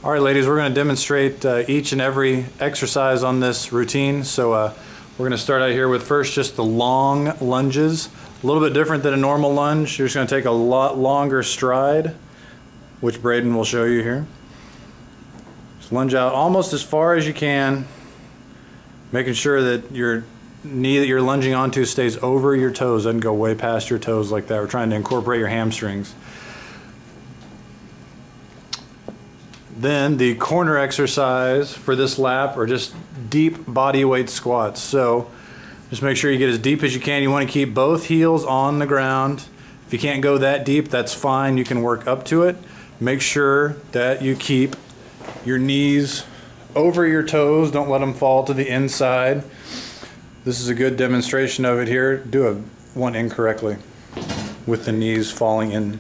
All right, ladies, we're going to demonstrate each and every exercise on this routine. So we're going to start out here with first just the long lunges. A little bit different than a normal lunge. You're just going to take a lot longer stride, which Braden will show you here. Just lunge out almost as far as you can, making sure that your knee that you're lunging onto stays over your toes, doesn't go way past your toes like that. We're trying to incorporate your hamstrings. Then the corner exercise for this lap are just deep body weight squats. So just make sure you get as deep as you can. You want to keep both heels on the ground. If you can't go that deep, that's fine. You can work up to it. Make sure that you keep your knees over your toes. Don't let them fall to the inside. This is a good demonstration of it here. Do one incorrectly with the knees falling in.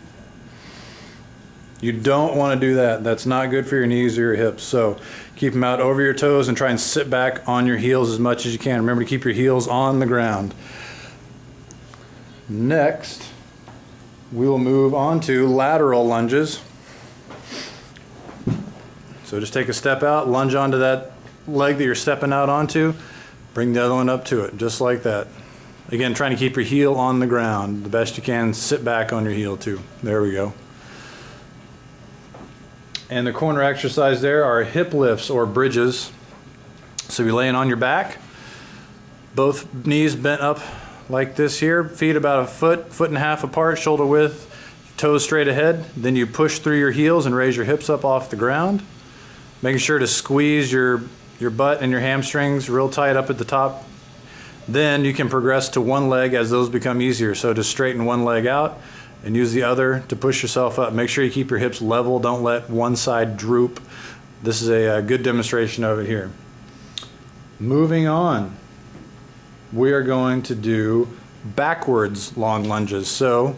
You don't want to do that. That's not good for your knees or your hips. So keep them out over your toes and try and sit back on your heels as much as you can. Remember to keep your heels on the ground. Next, we will move on to lateral lunges. So just take a step out, lunge onto that leg that you're stepping out onto, bring the other one up to it, just like that. Again, trying to keep your heel on the ground the best you can. Sit back on your heel too. There we go. And the corner exercise there are hip lifts or bridges. So you're laying on your back, both knees bent up like this here, feet about a foot and a half apart, shoulder width, toes straight ahead. Then you push through your heels and raise your hips up off the ground, making sure to squeeze your butt and your hamstrings real tight up at the top. Then you can progress to one leg as those become easier. So just straighten one leg out and use the other to push yourself up. Make sure you keep your hips level. Don't let one side droop. This is a good demonstration of it here. Moving on, we are going to do backwards long lunges. So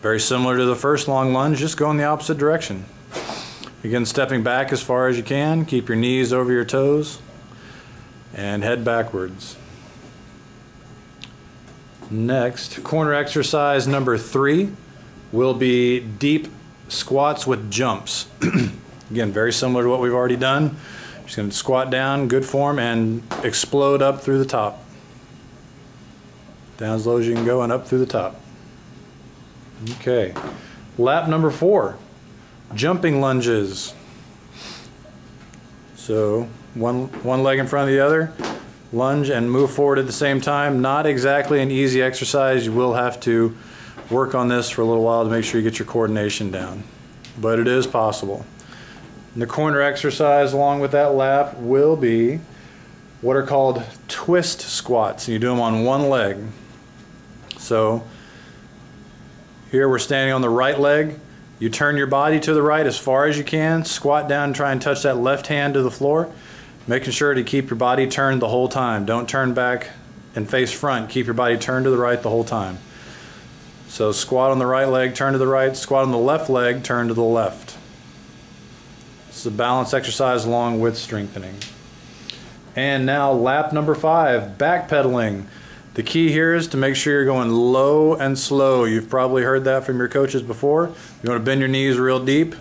very similar to the first long lunge, just go in the opposite direction. Again, stepping back as far as you can. Keep your knees over your toes and head backwards. Next, corner exercise number 3 will be deep squats with jumps. Again, very similar to what we've already done. Just going to squat down, good form, and explode up through the top. Down as low as you can go and up through the top. Okay. Lap number 4, jumping lunges. So one leg in front of the other, lunge and move forward at the same time. Not exactly an easy exercise. You will have to work on this for a little while to make sure you get your coordination down, but it is possible. And the corner exercise along with that lap will be what are called twist squats. You do them on one leg. So here we're standing on the right leg. You turn your body to the right as far as you can, squat down and try and touch that left hand to the floor, making sure to keep your body turned the whole time. Don't turn back and face front. Keep your body turned to the right the whole time. So squat on the right leg, turn to the right, squat on the left leg, turn to the left. This is a balance exercise along with strengthening. And now lap number 5, backpedaling. The key here is to make sure you're going low and slow. You've probably heard that from your coaches before. You want to bend your knees real deep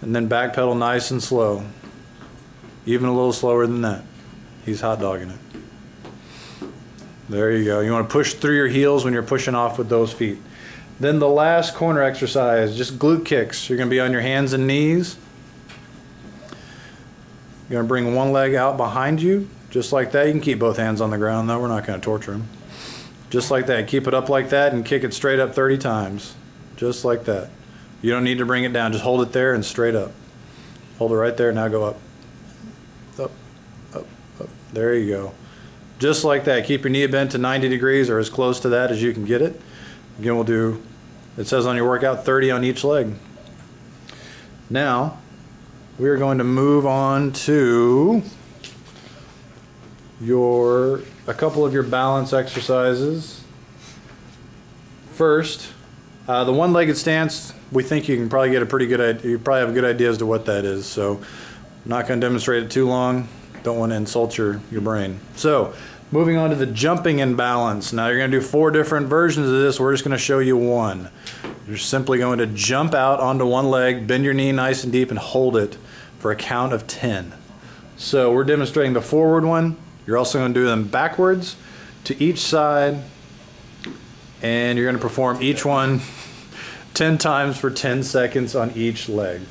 and then backpedal nice and slow. Even a little slower than that. He's hot dogging it. There you go. You want to push through your heels when you're pushing off with those feet. Then the last corner exercise, just glute kicks. You're going to be on your hands and knees. You're going to bring one leg out behind you, just like that. You can keep both hands on the ground though. We're not going to torture them. Just like that. Keep it up like that and kick it straight up 30 times. Just like that. You don't need to bring it down. Just hold it there and straight up. Hold it right there. Now go up. Up, up, up. There you go. Just like that. Keep your knee bent to 90 degrees or as close to that as you can get it. Again, we'll do, it says on your workout, 30 on each leg. Now, we are going to move on to a couple of your balance exercises. First, the one-legged stance, we think you can probably get a pretty good idea, you probably have a good idea as to what that is. So, I'm not going to demonstrate it too long. Don't want to insult your brain. So, moving on to the jumping and balance. Now you're going to do 4 different versions of this. We're just going to show you one. You're simply going to jump out onto one leg, bend your knee nice and deep, and hold it for for a count of 10. So we're demonstrating the forward one. You're also going to do them backwards to each side, and you're going to perform each one 10 times for 10 seconds on each leg.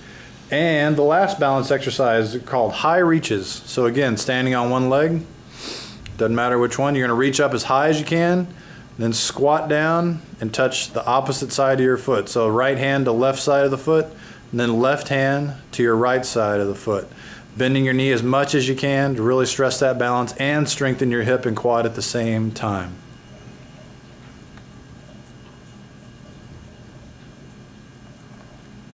And the last balance exercise is called high reaches. So again, standing on one leg, doesn't matter which one, you're going to reach up as high as you can, then squat down and touch the opposite side of your foot. So right hand to left side of the foot, and then left hand to your right side of the foot. Bending your knee as much as you can to really stress that balance and strengthen your hip and quad at the same time.